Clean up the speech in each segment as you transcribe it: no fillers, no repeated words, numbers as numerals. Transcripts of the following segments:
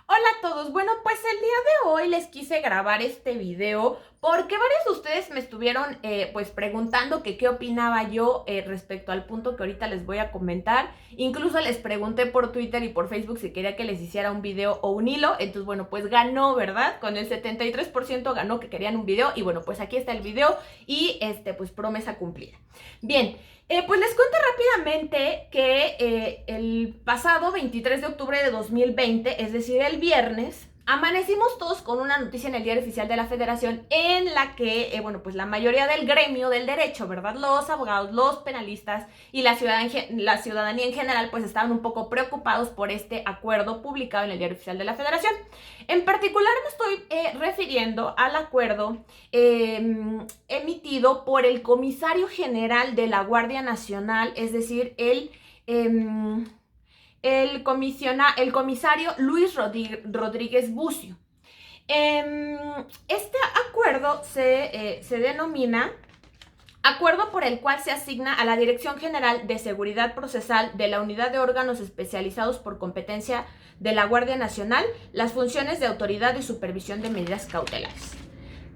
Hola a todos, bueno pues el día de hoy les quise grabar este video porque varios de ustedes me estuvieron pues preguntando que qué opinaba yo respecto al punto que ahorita les voy a comentar. Incluso les pregunté por Twitter y por Facebook si quería que les hiciera un video o un hilo. Entonces bueno, pues ganó, ¿verdad? Con el 73% ganó que querían un video y bueno, pues aquí está el video y pues promesa cumplida. Bien. Pues les cuento rápidamente que el pasado 23 de octubre de 2020, es decir, el viernes, amanecimos todos con una noticia en el Diario Oficial de la Federación en la que, bueno, pues la mayoría del gremio del derecho, ¿verdad? Los abogados, los penalistas y la ciudadanía en general, pues estaban un poco preocupados por este acuerdo publicado en el Diario Oficial de la Federación. En particular me estoy refiriendo al acuerdo emitido por el comisario general de la Guardia Nacional, es decir, el comisario Luis Rodríguez Bucio. Este acuerdo se denomina acuerdo por el cual se asigna a la Dirección General de Seguridad Procesal de la Unidad de Órganos Especializados por Competencia de la Guardia Nacional las funciones de autoridad y supervisión de medidas cautelares.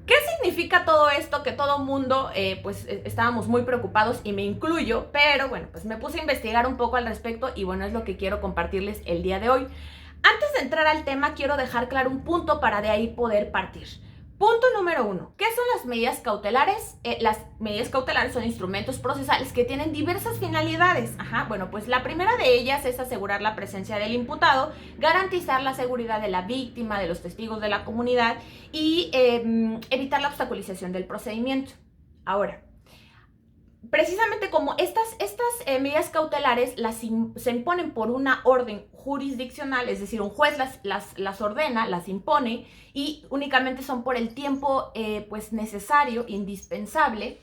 ¿Qué significa todo esto? Que todo mundo, pues estábamos muy preocupados y me incluyo, pero bueno, pues me puse a investigar un poco al respecto y bueno, es lo que quiero compartirles el día de hoy. Antes de entrar al tema, quiero dejar claro un punto para de ahí poder partir. Punto número 1. ¿Qué son las medidas cautelares? Las medidas cautelares son instrumentos procesales que tienen diversas finalidades. Bueno, pues la primera de ellas es asegurar la presencia del imputado, garantizar la seguridad de la víctima, de los testigos de la comunidad y evitar la obstaculización del procedimiento. Ahora, precisamente como estas medidas cautelares se imponen por una orden jurisdiccional, es decir, un juez las ordena, las impone y únicamente son por el tiempo pues necesario, indispensable,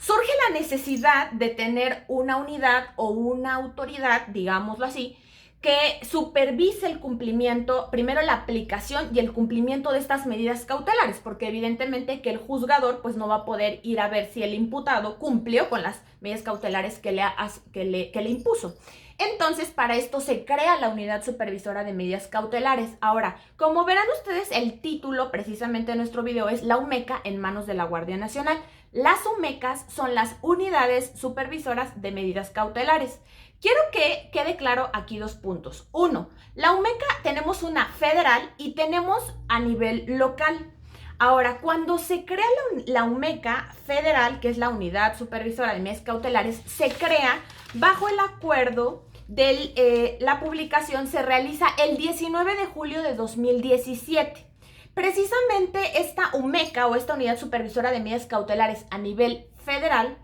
surge la necesidad de tener una unidad o una autoridad, digámoslo así, que supervise el cumplimiento, primero la aplicación y el cumplimiento de estas medidas cautelares, porque evidentemente que el juzgador pues no va a poder ir a ver si el imputado cumplió con las medidas cautelares que le impuso. Entonces, para esto se crea la Unidad Supervisora de Medidas Cautelares. Ahora, como verán ustedes, el título precisamente de nuestro video es La UMECA en manos de la Guardia Nacional. Las UMECAs son las Unidades Supervisoras de Medidas Cautelares. Quiero que quede claro aquí dos puntos. Uno, la UMECA tenemos una federal y tenemos a nivel local. Ahora, cuando se crea la UMECA federal, que es la Unidad Supervisora de Medidas Cautelares, se crea bajo el acuerdo de la publicación, se realiza el 19 de julio de 2017. Precisamente esta UMECA o esta Unidad Supervisora de Medidas Cautelares a nivel federal,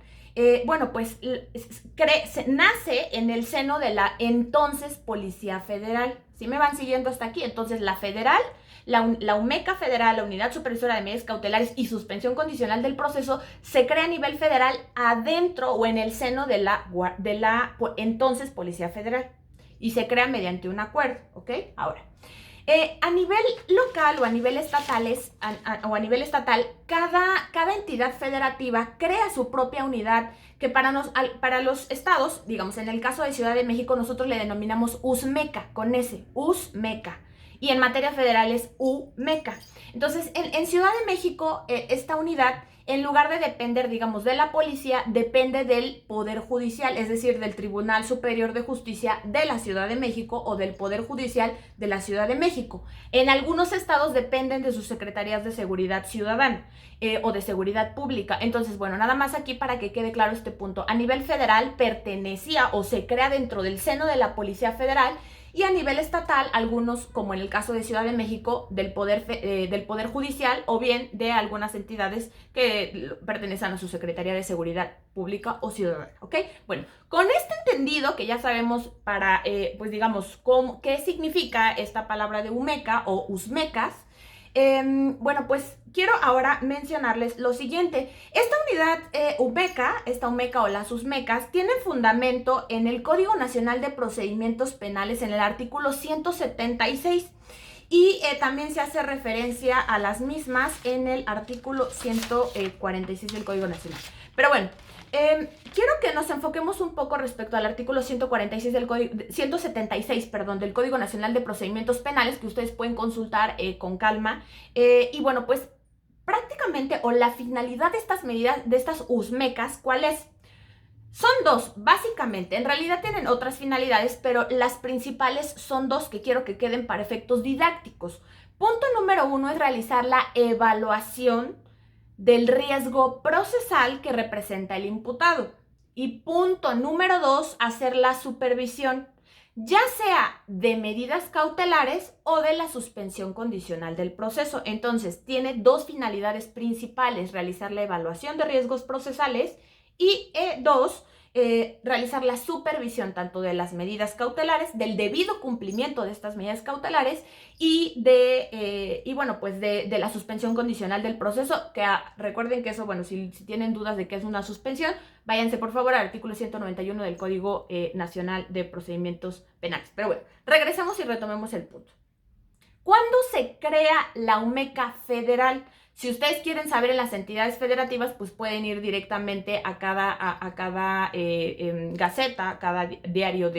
bueno, pues nace en el seno de la entonces Policía Federal. ¿Sí me van siguiendo hasta aquí? Entonces la federal, la UMECA federal, la Unidad Supervisora de Medidas Cautelares y suspensión condicional del proceso, se crea a nivel federal adentro o en el seno de la entonces Policía Federal y se crea mediante un acuerdo, ¿ok? Ahora, a nivel local o a nivel estatal, cada entidad federativa crea su propia unidad que para los estados, digamos, en el caso de Ciudad de México, nosotros le denominamos USMECA, con S, USMECA. Y en materia federal es UMECA. Entonces, en Ciudad de México, esta unidad, en lugar de depender, digamos, de la policía, depende del Poder Judicial, es decir, del Tribunal Superior de Justicia de la Ciudad de México o del Poder Judicial de la Ciudad de México. En algunos estados dependen de sus secretarías de seguridad ciudadana o de seguridad pública. Entonces, bueno, nada más aquí para que quede claro este punto. A nivel federal pertenecía o se crea dentro del seno de la Policía Federal. Y a nivel estatal, algunos, como en el caso de Ciudad de México, del Poder Judicial o bien de algunas entidades que pertenecen a su Secretaría de Seguridad Pública o Ciudadana, ¿ok? Bueno, con este entendido, que ya sabemos para, pues digamos, qué significa esta palabra de UMECA o USMECAS, bueno, pues quiero ahora mencionarles lo siguiente. Esta unidad esta UMECA o las USMECAS, tienen fundamento en el Código Nacional de Procedimientos Penales en el artículo 176 y también se hace referencia a las mismas en el artículo 146 del Código Nacional. Pero bueno, Quiero que nos enfoquemos un poco respecto al artículo 146 del Código, 176, perdón, del Código Nacional de Procedimientos Penales, que ustedes pueden consultar con calma. Y bueno, pues prácticamente, o la finalidad de estas medidas, de estas USMECAS, ¿cuál es? Son dos, básicamente. En realidad tienen otras finalidades, pero las principales son dos que quiero que queden para efectos didácticos. Punto número 1 es realizar la evaluación del riesgo procesal que representa el imputado. Y punto número 2, hacer la supervisión, ya sea de medidas cautelares o de la suspensión condicional del proceso. Entonces, tiene dos finalidades principales: realizar la evaluación de riesgos procesales y dos, realizar la supervisión tanto de las medidas cautelares, del debido cumplimiento de estas medidas cautelares y bueno, pues de la suspensión condicional del proceso, que recuerden que eso, bueno, si tienen dudas de qué es una suspensión, váyanse por favor al artículo 191 del Código Nacional de Procedimientos Penales. Pero bueno, regresemos y retomemos el punto. ¿Cuándo se crea la UMECA federal? Si ustedes quieren saber en las entidades federativas, pues pueden ir directamente a cada gaceta, a cada diario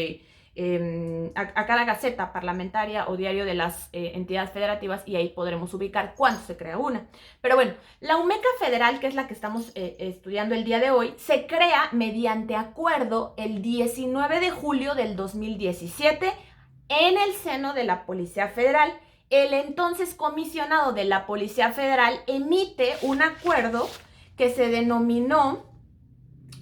a cada gaceta parlamentaria o diario de las entidades federativas, y ahí podremos ubicar cuándo se crea una. Pero bueno, la UMECA federal, que es la que estamos estudiando el día de hoy, se crea mediante acuerdo el 19 de julio del 2017 en el seno de la Policía Federal. El entonces comisionado de la Policía Federal emite un acuerdo que se denominó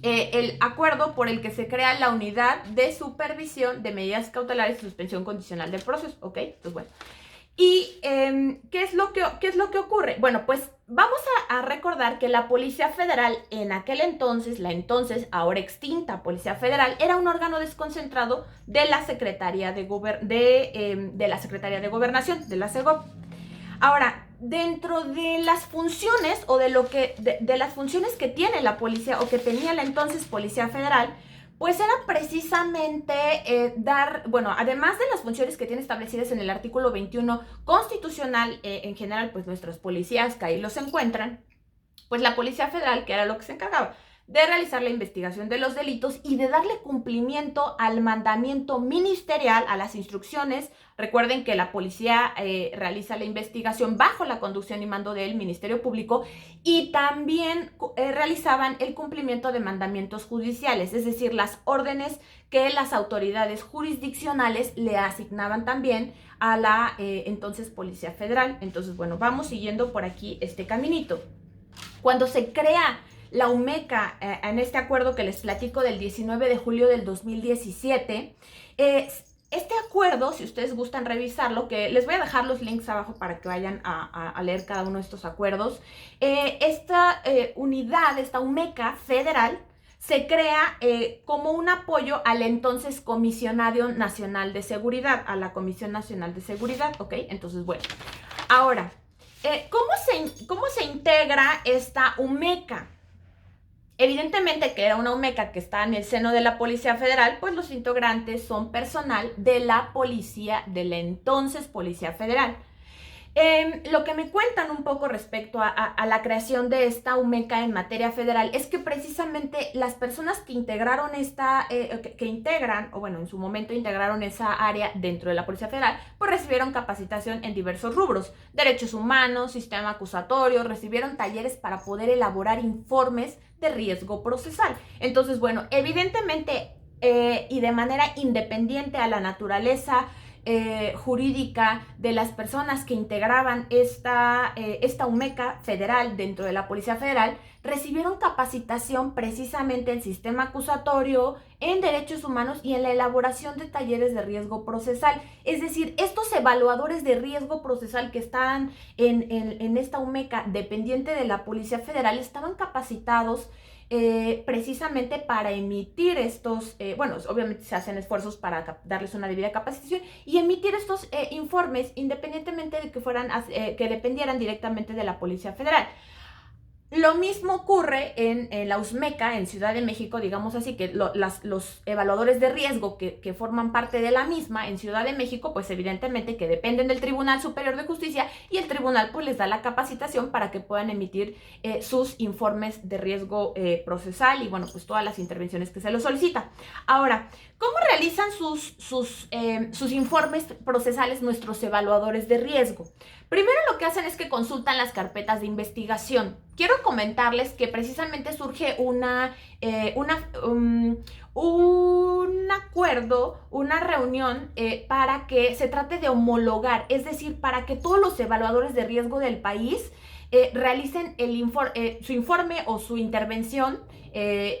el acuerdo por el que se crea la Unidad de Supervisión de Medidas Cautelares y Suspensión Condicional del Proceso, ¿ok? Pues bueno. ¿Y qué es lo que ocurre? Bueno, pues vamos a recordar que la Policía Federal en aquel entonces, la entonces ahora extinta Policía Federal, era un órgano desconcentrado de la Secretaría de Gobernación, de la SEGOV. Ahora, dentro de las funciones o de las funciones que tiene la policía, o que tenía la entonces Policía Federal, pues era precisamente bueno, además de las funciones que tiene establecidas en el artículo 21 constitucional, en general, pues nuestros policías que ahí los encuentran, pues la Policía Federal, que era lo que se encargaba de realizar la investigación de los delitos y de darle cumplimiento al mandamiento ministerial, a las instrucciones. Recuerden que la policía realiza la investigación bajo la conducción y mando del Ministerio Público, y también realizaban el cumplimiento de mandamientos judiciales, es decir, las órdenes que las autoridades jurisdiccionales le asignaban también a la entonces Policía Federal. Entonces, bueno, vamos siguiendo por aquí este caminito. Cuando se crea la UMECA, en este acuerdo que les platico del 19 de julio del 2017, este acuerdo, si ustedes gustan revisarlo, que les voy a dejar los links abajo para que vayan a leer cada uno de estos acuerdos, esta unidad, esta UMECA federal, se crea como un apoyo al entonces Comisionado Nacional de Seguridad, a la Comisión Nacional de Seguridad, ¿ok? Entonces, bueno, ahora, ¿cómo se integra esta UMECA? Evidentemente que era una UMECA que está en el seno de la Policía Federal, pues los integrantes son personal de la policía, de la entonces Policía Federal. Lo que me cuentan un poco respecto a la creación de esta UMECA en materia federal es que precisamente las personas que integraron que integran, o bueno, en su momento integraron esa área dentro de la Policía Federal, pues recibieron capacitación en diversos rubros: derechos humanos, sistema acusatorio, recibieron talleres para poder elaborar informes de riesgo procesal. Entonces, bueno, evidentemente y de manera independiente a la naturaleza jurídica de las personas que integraban esta UMECA federal dentro de la Policía Federal, recibieron capacitación precisamente en sistema acusatorio, en derechos humanos y en la elaboración de talleres de riesgo procesal. Es decir, estos evaluadores de riesgo procesal que están en esta UMECA dependiente de la Policía Federal estaban capacitados precisamente para emitir estos, bueno, obviamente se hacen esfuerzos para darles una debida capacitación y emitir estos informes independientemente de que dependieran directamente de la Policía Federal. Lo mismo ocurre en la USMECA, en Ciudad de México, digamos así, que los evaluadores de riesgo que forman parte de la misma en Ciudad de México, pues evidentemente que dependen del Tribunal Superior de Justicia, y el tribunal pues les da la capacitación para que puedan emitir sus informes de riesgo procesal y bueno, pues todas las intervenciones que se les solicita. Ahora, ¿cómo realizan sus informes procesales nuestros evaluadores de riesgo? Primero lo que hacen es que consultan las carpetas de investigación. Quiero comentarles que precisamente surge un acuerdo, una reunión para que se trate de homologar, es decir, para que todos los evaluadores de riesgo del país realicen su informe o su intervención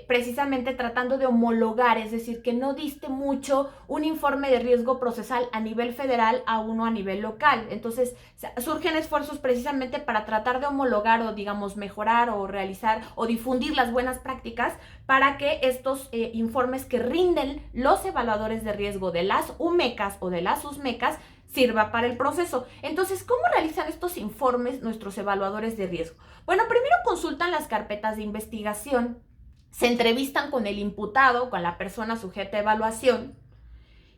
precisamente tratando de homologar, es decir, que no diste mucho un informe de riesgo procesal a nivel federal a uno a nivel local. Entonces, surgen esfuerzos precisamente para tratar de homologar o, digamos, mejorar o realizar o difundir las buenas prácticas para que estos informes que rinden los evaluadores de riesgo de las UMECAS o de las USMECAS sirva para el proceso. Entonces, ¿cómo realizan estos informes nuestros evaluadores de riesgo? Bueno, primero consultan las carpetas de investigación, se entrevistan con el imputado, con la persona sujeta a evaluación,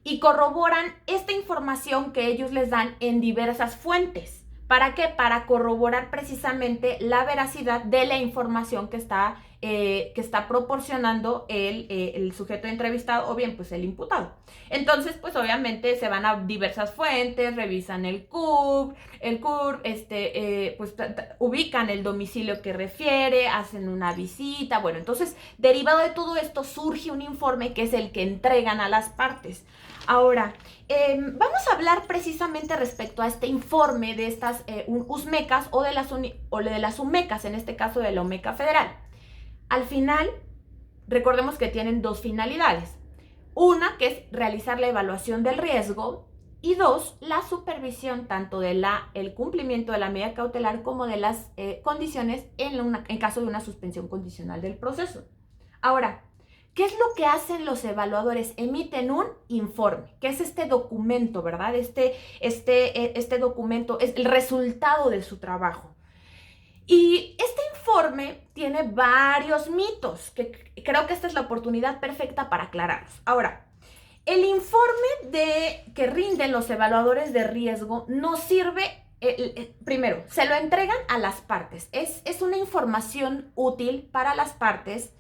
y corroboran esta información que ellos les dan en diversas fuentes. ¿Para qué? Para corroborar precisamente la veracidad de la información que está proporcionando el sujeto entrevistado o bien pues el imputado. Entonces pues obviamente se van a diversas fuentes, revisan el CURP, pues ubican el domicilio que refiere, hacen una visita. Bueno, entonces derivado de todo esto surge un informe que es el que entregan a las partes. Ahora, vamos a hablar precisamente respecto a este informe de estas USMECAS o de las UMECAS, en este caso de la UMECA Federal. Al final, recordemos que tienen dos finalidades. Una, que es realizar la evaluación del riesgo, y dos, la supervisión tanto del cumplimiento de la medida cautelar como de las condiciones en caso de una suspensión condicional del proceso. Ahora, ¿qué es lo que hacen los evaluadores? Emiten un informe, que es este documento, ¿verdad? Este documento es el resultado de su trabajo. Y este informe tiene varios mitos, que creo que esta es la oportunidad perfecta para aclararlos. Ahora, el informe que rinden los evaluadores de riesgo nos sirve, primero, se lo entregan a las partes. Es una información útil para las partes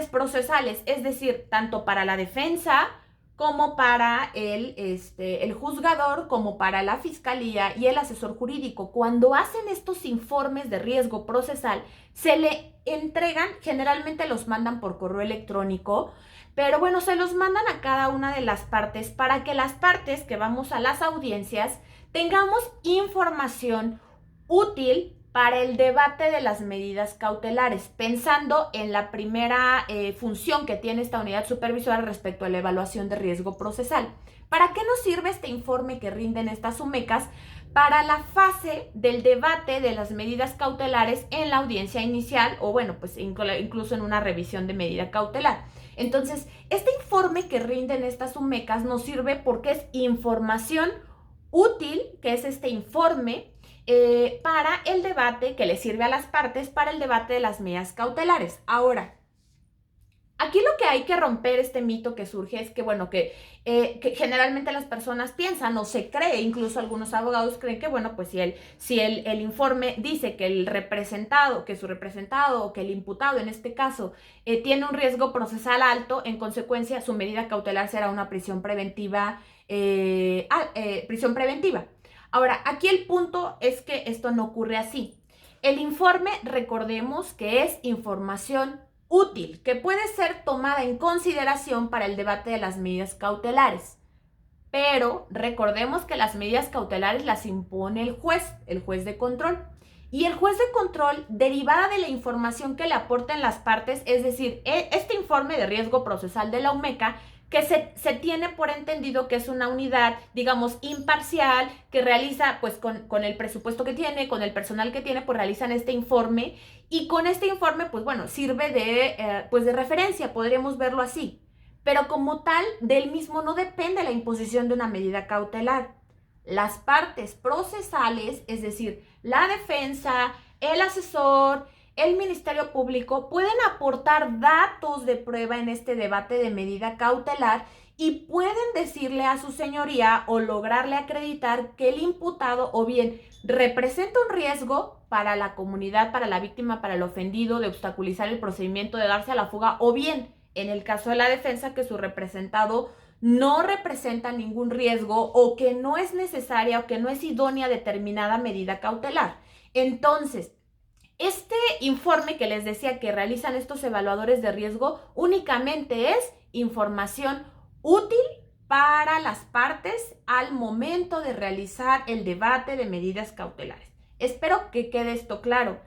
procesales, es decir, tanto para la defensa como para el juzgador, como para la fiscalía y el asesor jurídico. Cuando hacen estos informes de riesgo procesal, se le entregan, generalmente los mandan por correo electrónico, pero bueno, se los mandan a cada una de las partes para que las partes que vamos a las audiencias tengamos información útil para el debate de las medidas cautelares, pensando en la primera función que tiene esta unidad supervisora respecto a la evaluación de riesgo procesal. ¿Para qué nos sirve este informe que rinden estas UMECAS? Para la fase del debate de las medidas cautelares en la audiencia inicial o bueno, pues incluso en una revisión de medida cautelar. Entonces, este informe que rinden estas UMECAS nos sirve porque es información útil, que es este informe para el debate, que le sirve a las partes para el debate de las medidas cautelares. Ahora, aquí lo que hay que romper este mito que surge es que, bueno, que generalmente las personas piensan o se cree, incluso algunos abogados creen que, bueno, pues si el informe dice que su representado o que el imputado en este caso tiene un riesgo procesal alto, en consecuencia su medida cautelar será una prisión preventiva. Ahora, aquí el punto es que esto no ocurre así. El informe, recordemos que es información útil, que puede ser tomada en consideración para el debate de las medidas cautelares. Pero recordemos que las medidas cautelares las impone el juez de control. Y el juez de control, derivada de la información que le aporten las partes, es decir, este informe de riesgo procesal de la UMECA, que se tiene por entendido que es una unidad, digamos, imparcial, que realiza, pues, con el presupuesto que tiene, con el personal que tiene, pues, realizan este informe, y con este informe, pues, bueno, sirve de referencia, podríamos verlo así. Pero como tal, del mismo no depende la imposición de una medida cautelar. Las partes procesales, es decir, la defensa, el asesor, el Ministerio Público pueden aportar datos de prueba en este debate de medida cautelar y pueden decirle a su señoría o lograrle acreditar que el imputado o bien representa un riesgo para la comunidad, para la víctima, para el ofendido, de obstaculizar el procedimiento, de darse a la fuga, o bien, en el caso de la defensa, que su representado no representa ningún riesgo o que no es necesaria o que no es idónea determinada medida cautelar. Entonces, este informe que les decía que realizan estos evaluadores de riesgo únicamente es información útil para las partes al momento de realizar el debate de medidas cautelares. Espero que quede esto claro.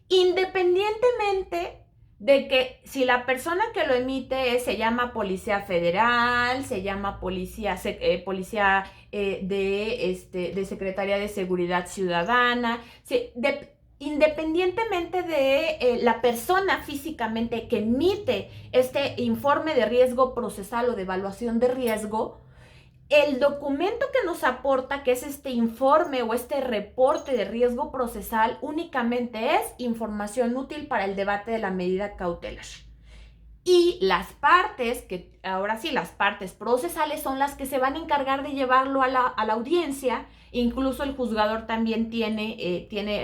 Independientemente de que si la persona que lo emite se llama Policía Federal, se llama Policía de Secretaría de Seguridad Ciudadana, independientemente de la persona físicamente que emite este informe de riesgo procesal o de evaluación de riesgo, el documento que nos aporta, que es este informe o este reporte de riesgo procesal, únicamente es información útil para el debate de la medida cautelar. Y las partes, que ahora sí, las partes procesales son las que se van a encargar de llevarlo a la audiencia. Incluso el juzgador también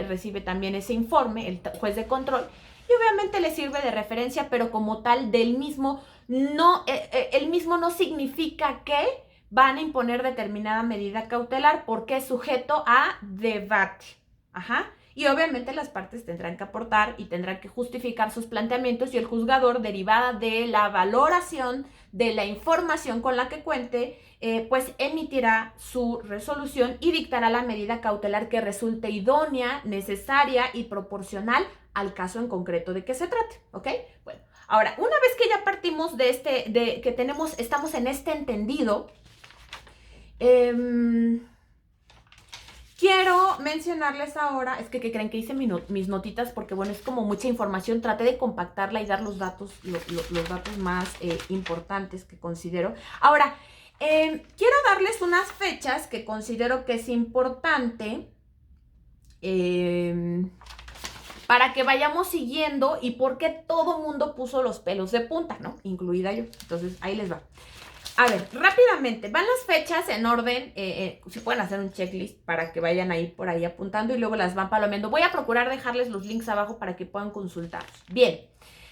recibe también ese informe, el juez de control, y obviamente le sirve de referencia, pero como tal el mismo no significa que van a imponer determinada medida cautelar porque es sujeto a debate. Y obviamente las partes tendrán que aportar y tendrán que justificar sus planteamientos, y el juzgador, derivada de la valoración de la información con la que cuente, pues emitirá su resolución y dictará la medida cautelar que resulte idónea, necesaria y proporcional al caso en concreto de que se trate, ¿ok? Bueno, ahora, una vez que ya partimos estamos en este entendido, quiero mencionarles ahora, es que creen que hice mis notitas porque, bueno, es como mucha información, traté de compactarla y dar los datos más importantes que considero. Ahora, quiero darles unas fechas que considero que es importante para que vayamos siguiendo y por qué todo mundo puso los pelos de punta, ¿no? Incluida yo. Entonces, ahí les va. A ver, rápidamente, van las fechas en orden, si pueden hacer un checklist para que vayan ahí por ahí apuntando y luego las van palomeando. Voy a procurar dejarles los links abajo para que puedan consultarlos. Bien,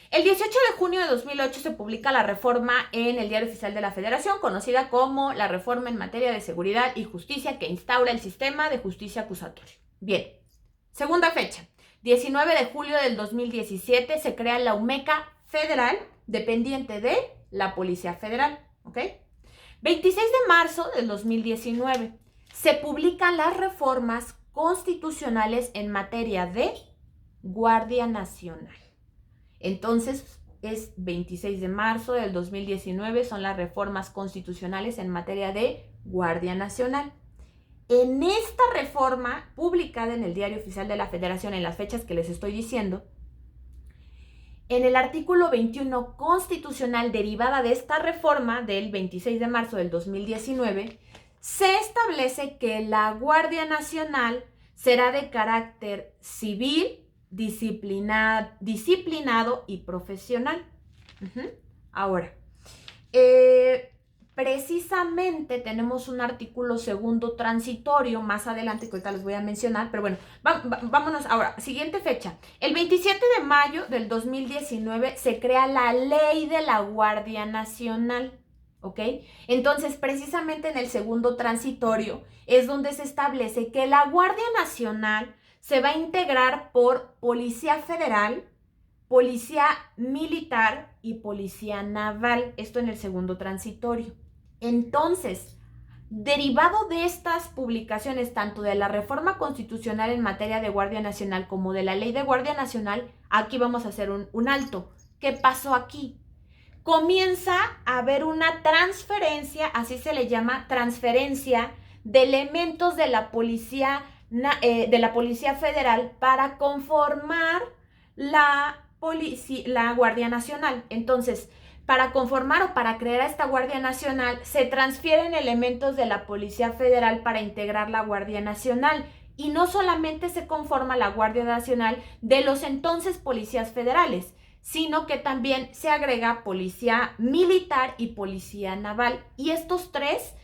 el 18 de junio de 2008 se publica la reforma en el Diario Oficial de la Federación, conocida como la Reforma en Materia de Seguridad y Justicia, que instaura el sistema de justicia acusatoria. Bien, segunda fecha, 19 de julio del 2017 se crea la UMECA Federal, dependiente de la Policía Federal. ¿Ok? 26 de marzo del 2019 se publican las reformas constitucionales en materia de Guardia Nacional. Entonces, es 26 de marzo del 2019, son las reformas constitucionales en materia de Guardia Nacional. En esta reforma, publicada en el Diario Oficial de la Federación en las fechas que les estoy diciendo, en el artículo 21 constitucional derivada de esta reforma del 26 de marzo del 2019, se establece que la Guardia Nacional será de carácter civil, disciplinado y profesional. Ahora, precisamente tenemos un artículo segundo transitorio más adelante que ahorita les voy a mencionar, pero bueno, vámonos ahora. Siguiente fecha. El 27 de mayo del 2019 se crea la Ley de la Guardia Nacional, ¿ok? Entonces, precisamente en el segundo transitorio es donde se establece que la Guardia Nacional se va a integrar por Policía Federal, Policía Militar y Policía Naval. Esto en el segundo transitorio. Entonces, derivado de estas publicaciones, tanto de la reforma constitucional en materia de Guardia Nacional como de la Ley de Guardia Nacional, aquí vamos a hacer un alto. ¿Qué pasó aquí? Comienza a haber una transferencia, así se le llama, transferencia de elementos de la Policía Federal para conformar la Guardia Nacional. Entonces, para conformar o para crear esta Guardia Nacional, se transfieren elementos de la Policía Federal para integrar la Guardia Nacional. Y no solamente se conforma la Guardia Nacional de los entonces policías federales, sino que también se agrega policía militar y policía naval. Y estos tres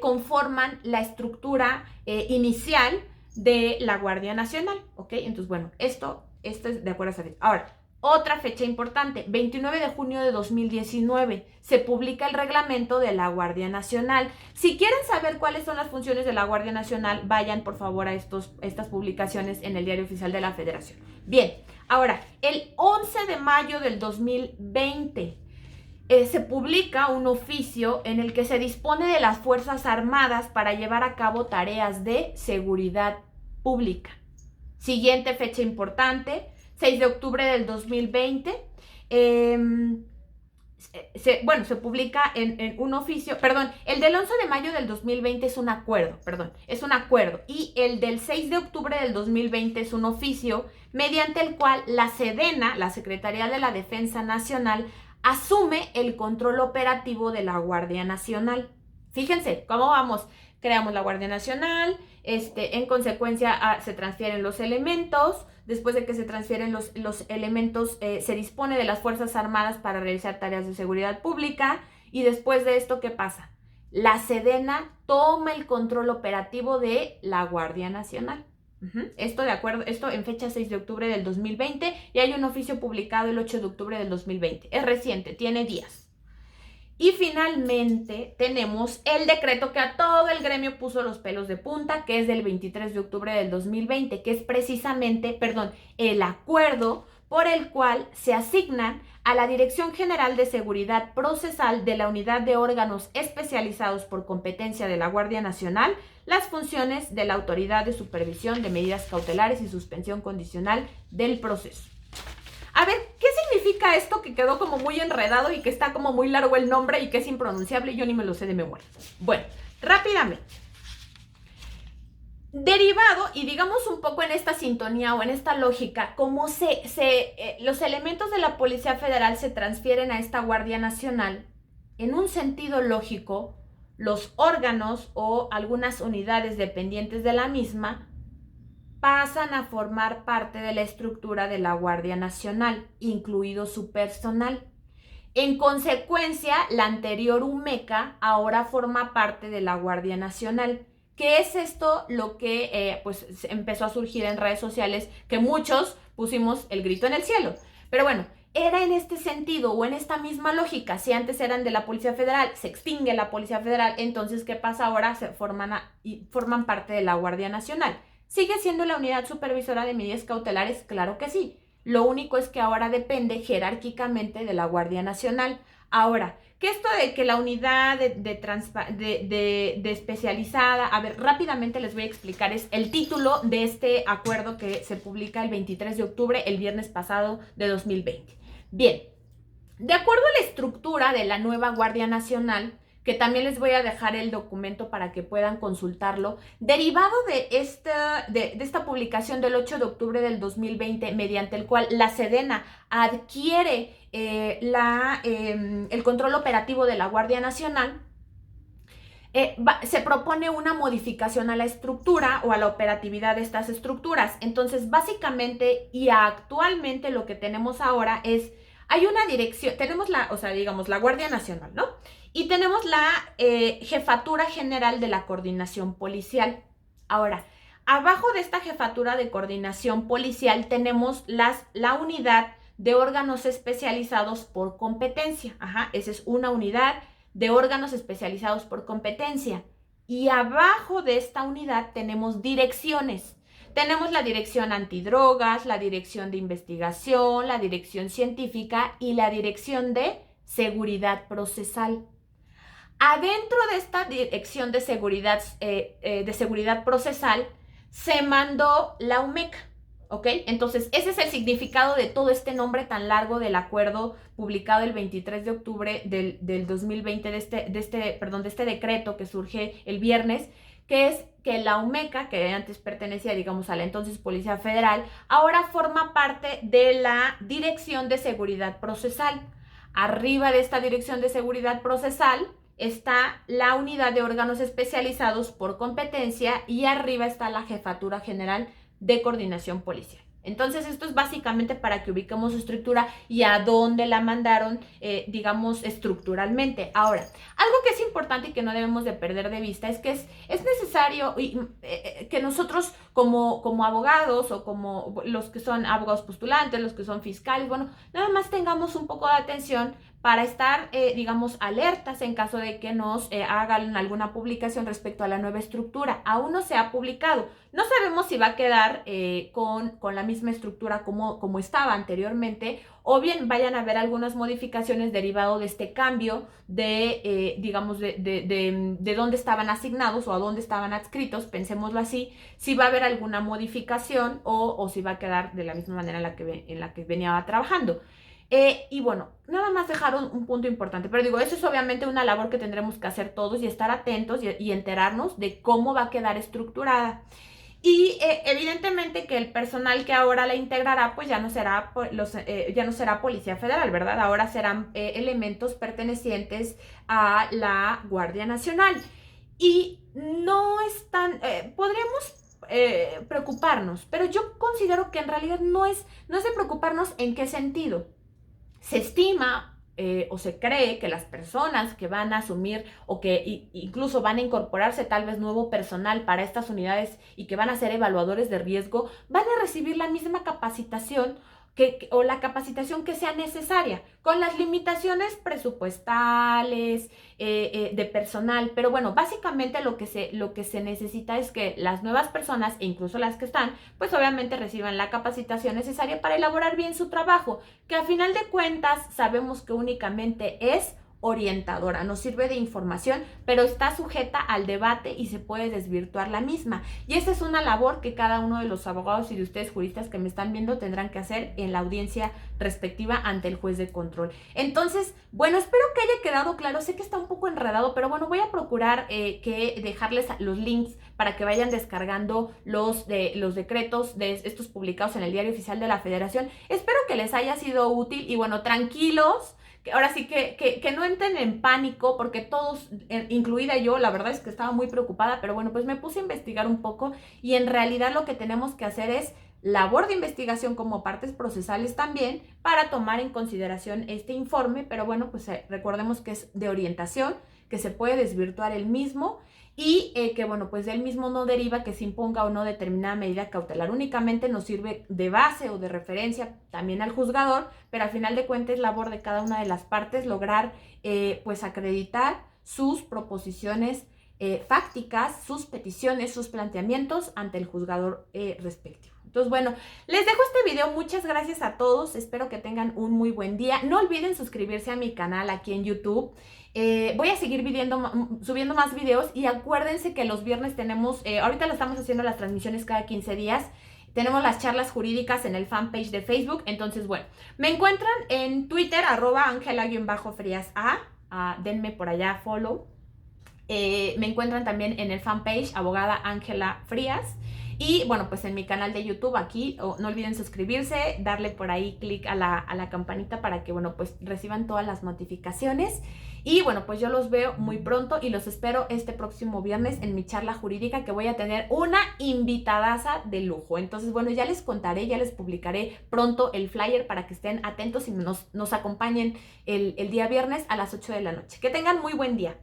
conforman la estructura inicial de la Guardia Nacional, ¿ok? Entonces, bueno, esto es de acuerdo a esa fecha. Ahora, otra fecha importante, 29 de junio de 2019, se publica el reglamento de la Guardia Nacional. Si quieren saber cuáles son las funciones de la Guardia Nacional, vayan por favor a estas publicaciones en el Diario Oficial de la Federación. Bien, ahora, el 11 de mayo del 2020 se publica un oficio en el que se dispone de las Fuerzas Armadas para llevar a cabo tareas de seguridad pública. Siguiente fecha importante, 6 de octubre del 2020, se publica en un oficio, el del 11 de mayo del 2020 es un acuerdo, y el del 6 de octubre del 2020 es un oficio mediante el cual la SEDENA, la Secretaría de la Defensa Nacional, asume el control operativo de la Guardia Nacional. Fíjense cómo vamos. Creamos la Guardia Nacional, en consecuencia se transfieren los elementos, después de que se transfieren los elementos se dispone de las Fuerzas Armadas para realizar tareas de seguridad pública y después de esto, ¿qué pasa? La SEDENA toma el control operativo de la Guardia Nacional. Esto en fecha 6 de octubre del 2020 y hay un oficio publicado el 8 de octubre del 2020. Es reciente, tiene días. Y finalmente tenemos el decreto que a todo el gremio puso los pelos de punta, que es del 23 de octubre del 2020, que es precisamente, el acuerdo por el cual se asignan a la Dirección General de Seguridad Procesal de la Unidad de Órganos Especializados por Competencia de la Guardia Nacional las funciones de la Autoridad de Supervisión de Medidas Cautelares y Suspensión Condicional del Proceso. A ver, ¿qué significa esto que quedó como muy enredado y que está como muy largo el nombre y que es impronunciable y yo ni me lo sé de memoria? Bueno, rápidamente. Derivado, y digamos un poco en esta sintonía o en esta lógica, como los elementos de la Policía Federal se transfieren a esta Guardia Nacional, en un sentido lógico, los órganos o algunas unidades dependientes de la misma pasan a formar parte de la estructura de la Guardia Nacional, incluido su personal. En consecuencia, la anterior UMECA ahora forma parte de la Guardia Nacional. ¿Qué es esto? Lo que empezó a surgir en redes sociales, que muchos pusimos el grito en el cielo. Pero bueno, era en este sentido o en esta misma lógica. Si antes eran de la Policía Federal, se extingue la Policía Federal, entonces ¿qué pasa ahora? Forman parte de la Guardia Nacional. ¿Sigue siendo la unidad supervisora de medidas cautelares? Claro que sí. Lo único es que ahora depende jerárquicamente de la Guardia Nacional. Ahora, ¿qué esto de que la unidad de especializada? A ver, rápidamente les voy a explicar. Es el título de este acuerdo que se publica el 23 de octubre, el viernes pasado de 2020. Bien, de acuerdo a la estructura de la nueva Guardia Nacional, que también les voy a dejar el documento para que puedan consultarlo, derivado de esta publicación del 8 de octubre del 2020, mediante el cual la SEDENA adquiere el control operativo de la Guardia Nacional, se propone una modificación a la estructura o a la operatividad de estas estructuras. Entonces, básicamente y actualmente lo que tenemos ahora es, hay una dirección, tenemos la Guardia Nacional, ¿no? Y tenemos la Jefatura General de la Coordinación Policial. Ahora, abajo de esta Jefatura de Coordinación Policial tenemos la unidad de órganos especializados por competencia. Esa es una unidad de órganos especializados por competencia. Y abajo de esta unidad tenemos direcciones. Tenemos la Dirección Antidrogas, la Dirección de Investigación, la Dirección Científica y la Dirección de Seguridad Procesal. Adentro de esta Dirección de Seguridad Procesal se mandó la UMECA, ¿ok? Entonces, ese es el significado de todo este nombre tan largo del acuerdo publicado el 23 de octubre del 2020, de este decreto que surge el viernes, que es que la UMECA, que antes pertenecía, digamos, a la entonces Policía Federal, ahora forma parte de la Dirección de Seguridad Procesal. Arriba de esta Dirección de Seguridad Procesal está la unidad de órganos especializados por competencia y arriba está la Jefatura General de Coordinación Policial. Entonces, esto es básicamente para que ubiquemos su estructura y a dónde la mandaron, digamos, estructuralmente. Ahora, algo que es importante y que no debemos de perder de vista es que es necesario que nosotros como abogados o como los que son abogados postulantes, los que son fiscales, bueno, nada más tengamos un poco de atención para estar, digamos, alertas en caso de que nos hagan alguna publicación respecto a la nueva estructura. Aún no se ha publicado. No sabemos si va a quedar con la misma estructura como estaba anteriormente, o bien vayan a haber algunas modificaciones derivado de este cambio de, digamos, de dónde estaban asignados o a dónde estaban adscritos, pensémoslo así, si va a haber alguna modificación o si va a quedar de la misma manera en la que venía trabajando. Y bueno, nada más dejar un punto importante, pero digo, eso es obviamente una labor que tendremos que hacer todos y estar atentos y enterarnos de cómo va a quedar estructurada. Y evidentemente que el personal que ahora la integrará, pues ya no será Policía Federal, ¿verdad? Ahora serán elementos pertenecientes a la Guardia Nacional. Y no están, podríamos preocuparnos, pero yo considero que en realidad no es de preocuparnos. ¿En qué sentido? Se estima o se cree que las personas que van a asumir o que incluso van a incorporarse tal vez nuevo personal para estas unidades y que van a ser evaluadores de riesgo, van a recibir la misma capacitación o la capacitación que sea necesaria, con las limitaciones presupuestales, de personal, pero bueno, básicamente lo que se necesita es que las nuevas personas, e incluso las que están, pues obviamente reciban la capacitación necesaria para elaborar bien su trabajo, que a final de cuentas sabemos que únicamente es orientadora, nos sirve de información, pero está sujeta al debate y se puede desvirtuar la misma. Y esa es una labor que cada uno de los abogados y de ustedes juristas que me están viendo tendrán que hacer en la audiencia respectiva ante el juez de control. Entonces, bueno, espero que haya quedado claro. Sé que está un poco enredado, pero bueno, voy a procurar que dejarles los links para que vayan descargando los decretos de estos publicados en el Diario Oficial de la Federación. Espero que les haya sido útil y bueno, tranquilos. Ahora sí que no entren en pánico, porque todos, incluida yo, la verdad es que estaba muy preocupada, pero bueno, pues me puse a investigar un poco y en realidad lo que tenemos que hacer es labor de investigación como partes procesales también para tomar en consideración este informe, pero bueno, pues recordemos que es de orientación, que se puede desvirtuar el mismo y que bueno, pues del mismo no deriva que se imponga o no determinada medida cautelar, únicamente nos sirve de base o de referencia también al juzgador, pero al final de cuentas es labor de cada una de las partes lograr pues acreditar sus proposiciones fácticas, sus peticiones, sus planteamientos ante el juzgador respectivo. Entonces, bueno, les dejo este video. Muchas gracias a todos. Espero que tengan un muy buen día. No olviden suscribirse a mi canal aquí en YouTube. Voy a seguir subiendo más videos y acuérdense que los viernes tenemos, ahorita lo estamos haciendo las transmisiones cada 15 días. Tenemos las charlas jurídicas en el fanpage de Facebook. Entonces, bueno, me encuentran en Twitter, @Angela_Frias denme por allá follow. Me encuentran también en el fanpage Abogada Ángela Frías. Y bueno, pues en mi canal de YouTube aquí, no olviden suscribirse, darle por ahí clic a la campanita para que, bueno, pues reciban todas las notificaciones. Y bueno, pues yo los veo muy pronto y los espero este próximo viernes en mi charla jurídica, que voy a tener una invitadaza de lujo. Entonces, bueno, ya les contaré, ya les publicaré pronto el flyer para que estén atentos y nos acompañen el día viernes a las 8 de la noche. Que tengan muy buen día.